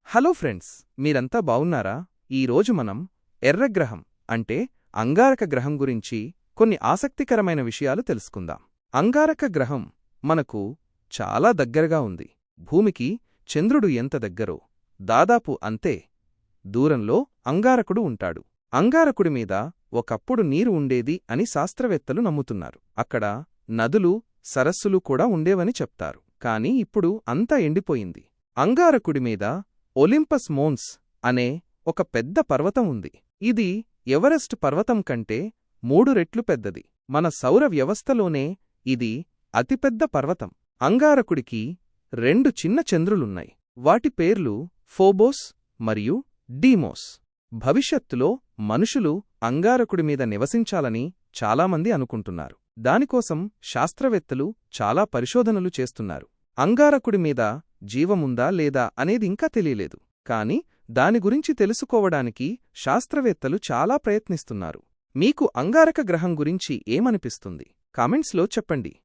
Hello friends, మీరంతా బావున్నారా? ఈరోజు మనం ఎర్రగ్రహం అంటే అంగారక గ్రహం గురించి కొన్ని ఆసక్తికరమైన విషయాలు తెలుసుకుందాం. అంగారక గ్రహం మనకు చాలా దగ్గరగా ఉంది. భూమికి చంద్రుడు ఎంత దగ్గరో దాదాపు అంతే దూరంలో అంగారకుడు ఉంటాడు. అంగారకుడి మీద ఒకప్పుడు నీరు ఉండేది అని శాస్త్రవేత్తలు నమ్ముతున్నారు. అక్కడ నదులు, సరస్సులు కూడా ఉండేవని చెప్తారు. కాని ఇప్పుడు అంతా ఎండిపోయింది. అంగారకుడి మీద ఒలింపస్ మోన్స్ అనే ఒక పెద్ద పర్వతం ఉంది. ఇది ఎవరెస్ట్ పర్వతం కంటే 3 రెట్లు పెద్దది. మన సౌర వ్యవస్థలోనే ఇది అతిపెద్ద పర్వతం. అంగారకుడికి 2 చిన్న చంద్రులున్నాయి. వాటి పేర్లు ఫోబోస్ మరియు డీమోస్. భవిష్యత్తులో మనుషులు అంగారకుడి మీద నివసించాలని చాలామంది అనుకుంటున్నారు. దానికోసం శాస్త్రవేత్తలు చాలా పరిశోధనలు చేస్తున్నారు. అంగారకుడి మీద జీవముందా లేదా అనేది ఇంకా తెలియలేదు. కాని దాని గురించి తెలుసుకోవడానికి శాస్త్రవేత్తలు చాలా ప్రయత్నిస్తున్నారు. మీకు అంగారక గ్రహం గురించి ఏమనిపిస్తుంది? కామెంట్స్లో చెప్పండి.